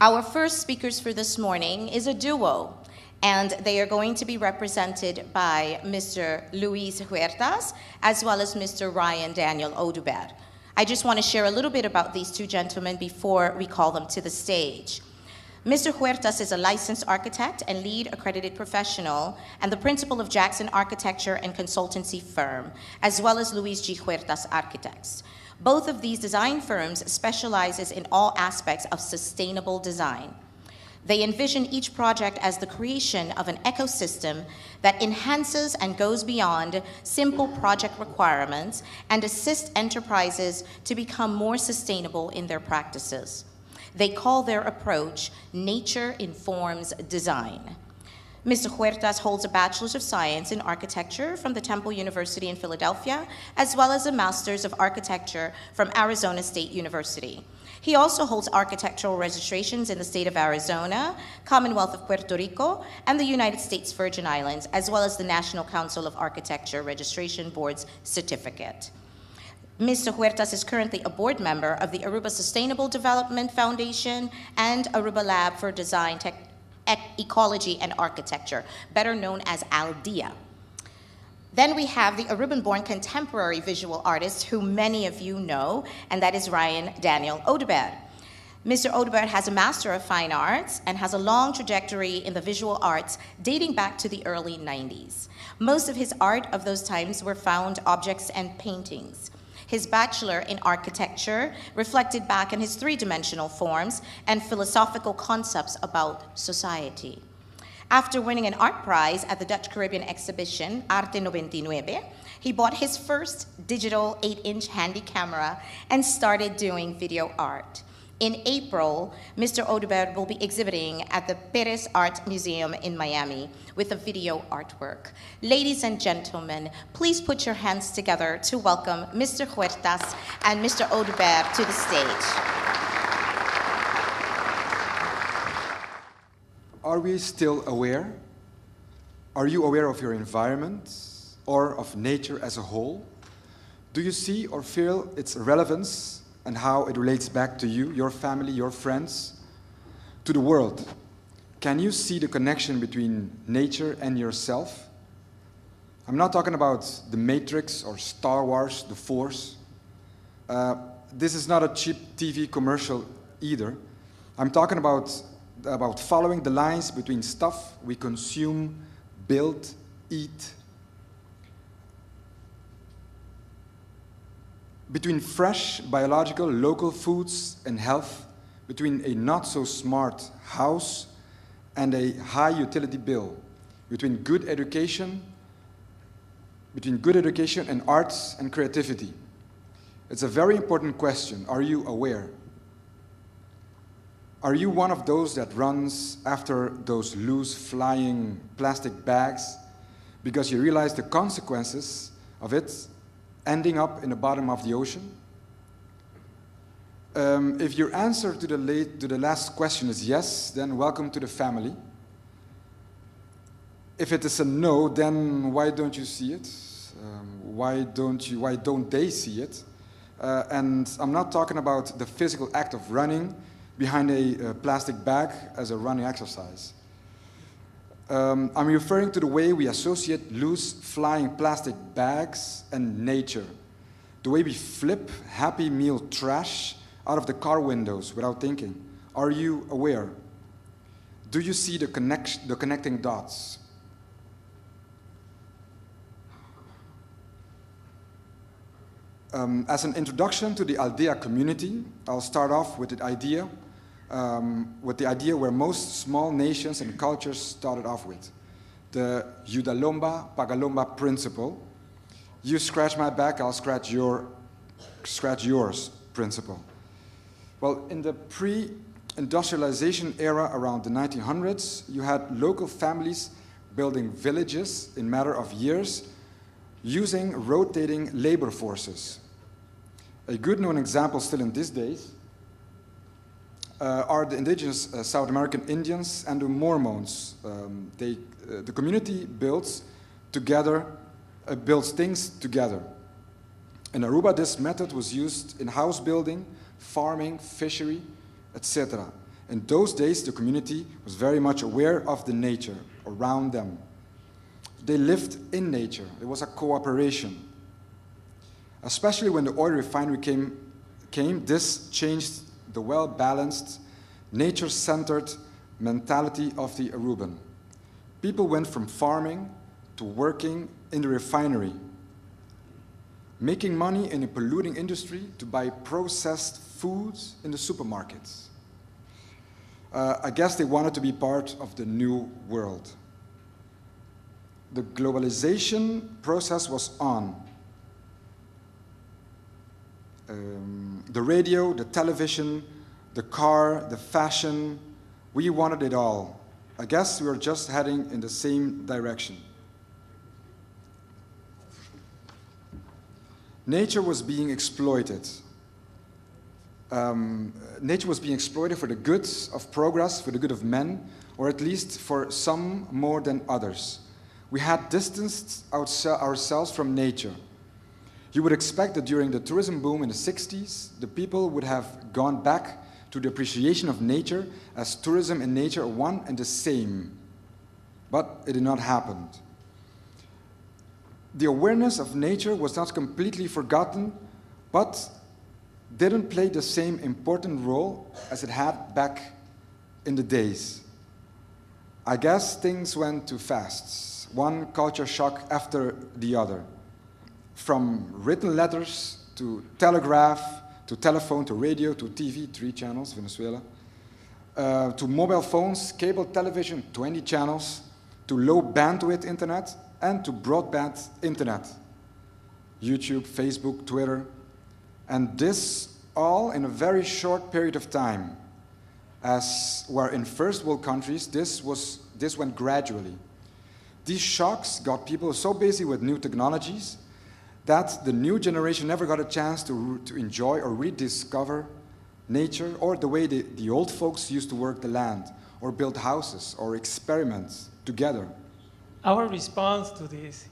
Our first speakers for this morning is a duo, and they are going to be represented by Mr. Luis Huertas as well as Mr. Ryan Daniel Oduber. I just want to share a little bit about these two gentlemen before we call them to the stage. Mr. Huertas is a licensed architect and lead accredited professional and the principal of Jackson Architecture and Consultancy Firm, as well as Luis G. Huertas Architects. Both of these design firms specializes in all aspects of sustainable design. They envision each project as the creation of an ecosystem that enhances and goes beyond simple project requirements and assist enterprises to become more sustainable in their practices. They call their approach Nature Informs Design. Mr. Huertas holds a Bachelor's of Science in Architecture from the Temple University in Philadelphia, as well as a Master's of Architecture from Arizona State University. He also holds architectural registrations in the state of Arizona, Commonwealth of Puerto Rico, and the United States Virgin Islands, as well as the National Council of Architecture Registration Board's certificate. Mr. Huertas is currently a board member of the Aruba Sustainable Development Foundation and Aruba Lab for Design, Ecology, and Architecture, better known as ALDEA. Then we have the Aruban-born contemporary visual artist who many of you know, and that is Ryan Daniel Oduber. Mr. Oduber has a Master of Fine Arts and has a long trajectory in the visual arts dating back to the early 90s. Most of his art of those times were found objects and paintings. His Bachelor in Architecture reflected back in his three-dimensional forms and philosophical concepts about society. After winning an art prize at the Dutch Caribbean exhibition, Arte 99, he bought his first digital 8-inch handy camera and started doing video art. In April, Mr. Oduber will be exhibiting at the Perez Art Museum in Miami with a video artwork. Ladies and gentlemen, please put your hands together to welcome Mr. Huertas and Mr. Oduber to the stage. Are we still aware? Are you aware of your environment or of nature as a whole? Do you see or feel its relevance and how it relates back to you, your family, your friends, to the world? Can you see the connection between nature and yourself? I'm not talking about The Matrix or Star Wars, The Force. This is not a cheap TV commercial either. I'm talking about following the lines between stuff we consume, build, eat, between fresh, biological, local foods and health, between a not-so-smart house and a high utility bill, between good education and arts and creativity. It's a very important question. Are you aware? Are you one of those that runs after those loose flying plastic bags because you realize the consequences of it ending up in the bottom of the ocean? If your answer to the last question is yes, then welcome to the family. If it is a no, then why don't you see it? Why don't they see it? And I'm not talking about the physical act of running behind a plastic bag as a running exercise. I'm referring to the way we associate loose flying plastic bags and nature. The way we flip Happy Meal trash out of the car windows without thinking. Are you aware? Do you see the connecting dots? As an introduction to the ALDEA community, I'll start off with the idea where most small nations and cultures started off with, the Yudalomba Pagalomba principle. You scratch my back, I'll scratch yours principle. Well, in the pre-industrialization era around the 1900s, you had local families building villages in a matter of years using rotating labor forces. A good known example still in these days are the indigenous South American Indians and the Mormons. The community builds things together. In Aruba, this method was used in house building, farming, fishery, etc. In those days, the community was very much aware of the nature around them. They lived in nature. It was a cooperation. Especially when the oil refinery came, this changed the well-balanced, nature-centered mentality of the Aruban. People went from farming to working in the refinery, making money in a polluting industry to buy processed foods in the supermarkets. I guess they wanted to be part of the new world. The globalization process was on. The radio, the television, the car, the fashion, we wanted it all. I guess we were just heading in the same direction. Nature was being exploited. Nature was being exploited for the good of progress, for the good of men, or at least for some more than others. We had distanced ourselves from nature. You would expect that during the tourism boom in the 60s, the people would have gone back to the appreciation of nature as tourism and nature are one and the same. But it did not happen. The awareness of nature was not completely forgotten, but didn't play the same important role as it had back in the days. I guess things went too fast, one culture shock after the other. From written letters to telegraph, to telephone, to radio, to TV, 3 channels, Venezuela, to mobile phones, cable television, 20 channels, to low bandwidth internet, and to broadband internet, YouTube, Facebook, Twitter, and this all in a very short period of time. As where in first world countries, this went gradually. These shocks got people so busy with new technologies that the new generation never got a chance to enjoy or rediscover nature or the way the old folks used to work the land or build houses or experiment together. Our response to this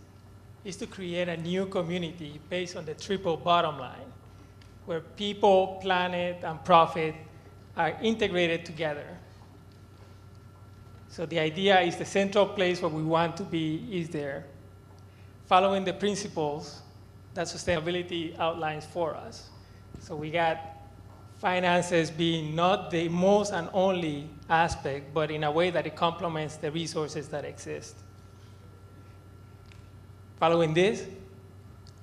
is to create a new community based on the triple bottom line, where people, planet, and profit are integrated together. So the idea is the central place where we want to be is there, following the principles that sustainability outlines for us. So we got finances being not the most and only aspect, but in a way that it complements the resources that exist. Following this,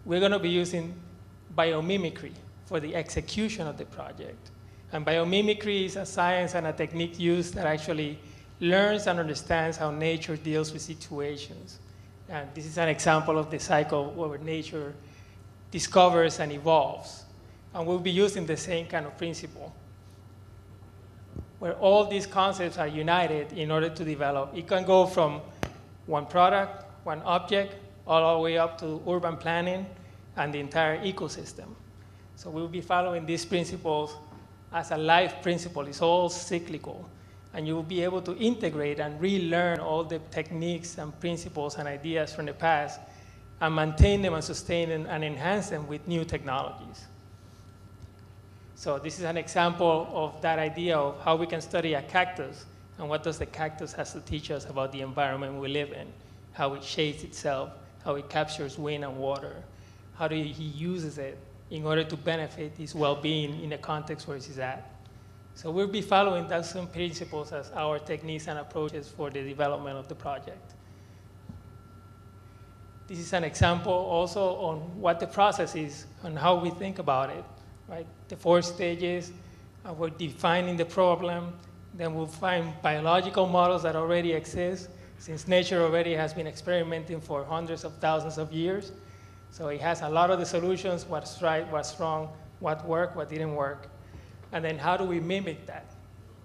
we're going to be using biomimicry for the execution of the project. And biomimicry is a science and a technique used that actually learns and understands how nature deals with situations. And this is an example of the cycle where nature discovers and evolves. And we'll be using the same kind of principle, where all these concepts are united in order to develop. It can go from one product, one object, all the way up to urban planning and the entire ecosystem. So we'll be following these principles as a life principle. It's all cyclical. And you will be able to integrate and relearn all the techniques and principles and ideas from the past and maintain them and sustain them and enhance them with new technologies. So this is an example of that idea of how we can study a cactus and what does the cactus has to teach us about the environment we live in, how it shades itself, how it captures wind and water, how he uses it in order to benefit his well-being in the context where he's at. So we'll be following those same principles as our techniques and approaches for the development of the project. This is an example also on what the process is and how we think about it, right? The 4 stages, we're defining the problem, then we'll find biological models that already exist, since nature already has been experimenting for hundreds of thousands of years. So it has a lot of the solutions, what's right, what's wrong, what worked, what didn't work. And then how do we mimic that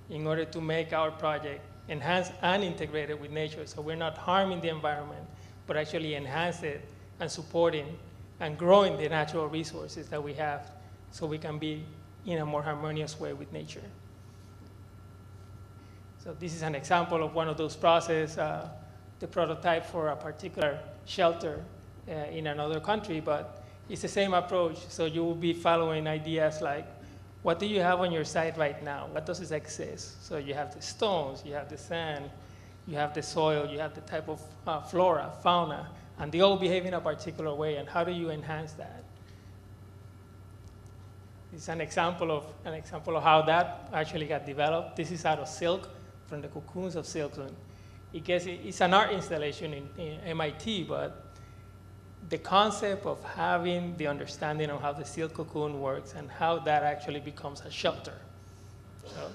in order to make our project enhanced and integrated with nature so we're not harming the environment, but actually enhance it and supporting and growing the natural resources that we have so we can be in a more harmonious way with nature. So this is an example of one of those processes, the prototype for a particular shelter in another country, but it's the same approach. So you will be following ideas like what do you have on your site right now? What does it exist? So you have the stones, you have the sand, you have the soil, you have the type of flora, fauna, and they all behave in a particular way, and how do you enhance that? It's an example of how that actually got developed. This is out of silk, from the cocoons of silk. And it's an art installation in MIT, but the concept of having the understanding of how the silk cocoon works and how that actually becomes a shelter.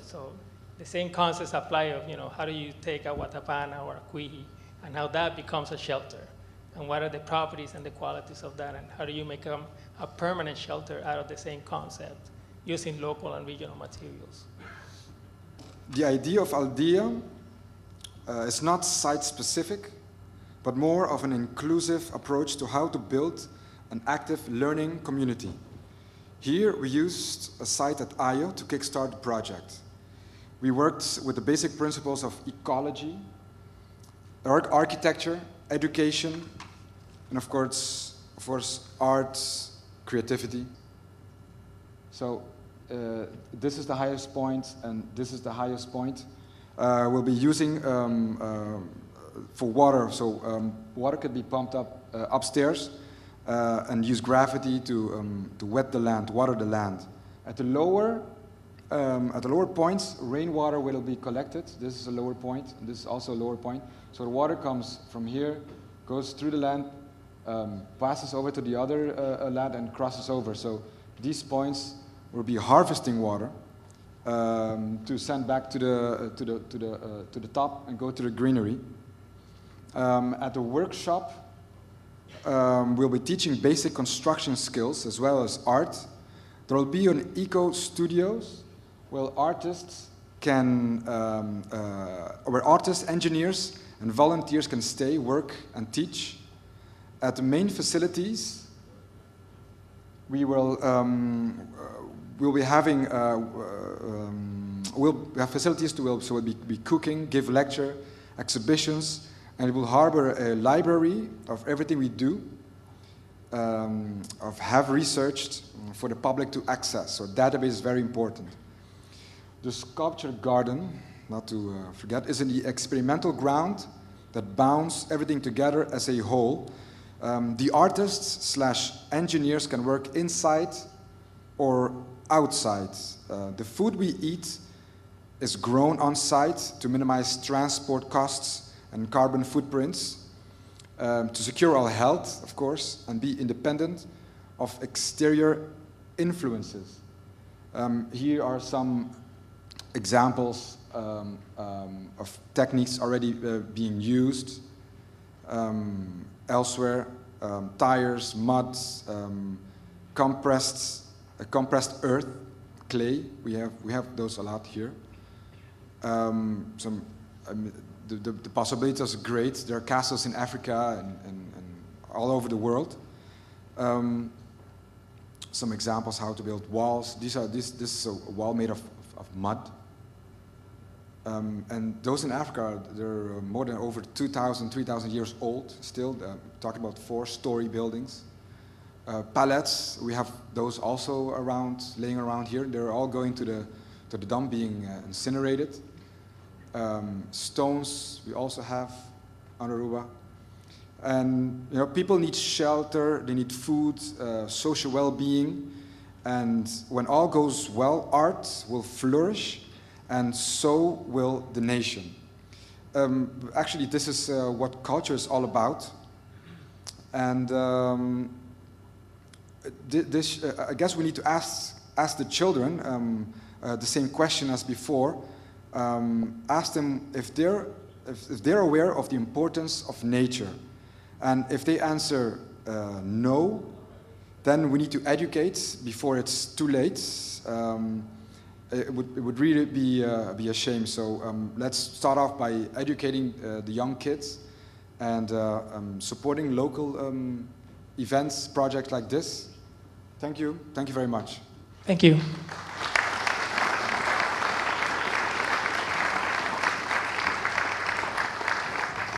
So the same concepts apply of, how do you take a watapana or a cuiji and how that becomes a shelter, and what are the properties and the qualities of that, and how do you make a permanent shelter out of the same concept using local and regional materials. The idea of ALDEA is not site-specific, but more of an inclusive approach to how to build an active learning community. Here, we used a site at IO to kickstart the project. We worked with the basic principles of ecology, architecture, education, and of course, art, creativity. So this is the highest point, and this is the highest point. We'll be using for water, so water could be pumped up upstairs and use gravity to wet the land, water the land. At the lower points, rainwater will be collected. This is a lower point, and this is also a lower point. So the water comes from here, goes through the land, passes over to the other land, and crosses over. So these points will be harvesting water to send back to the top and go to the greenery. At the workshop, we'll be teaching basic construction skills as well as art. There will be an eco studios where artists, engineers, and volunteers can stay, work, and teach. At the main facilities, we'll be having we'll have facilities so we'll be cooking, give lecture, exhibitions, and it will harbor a library of everything we do, have researched for the public to access. So database is very important. The sculpture garden, not to forget, is in the experimental ground that bounds everything together as a whole. The artists/engineers can work inside or outside. The food we eat is grown on site to minimize transport costs and carbon footprints, to secure our health, of course, and be independent of exterior influences. Here are some examples of techniques already being used elsewhere: tires, mud, compressed earth, clay. We have those a lot here. The possibilities are great. There are castles in Africa and all over the world. Some examples how to build walls. This is a wall made of mud. And those in Africa, they're more than over 2,000, 3,000 years old still. Talking about 4-story buildings. Pallets, we have those also laying around here. They're all going to the dump, being incinerated. Stones we also have on Aruba. And people need shelter, they need food, social well-being, and when all goes well, art will flourish, and so will the nation. Actually, this is what culture is all about. And I guess we need to ask the children the same question as before. Ask them if they're aware of the importance of nature. And if they answer no, then we need to educate before it's too late. It would really be a shame. So let's start off by educating the young kids and supporting local events, projects like this. Thank you very much. Thank you.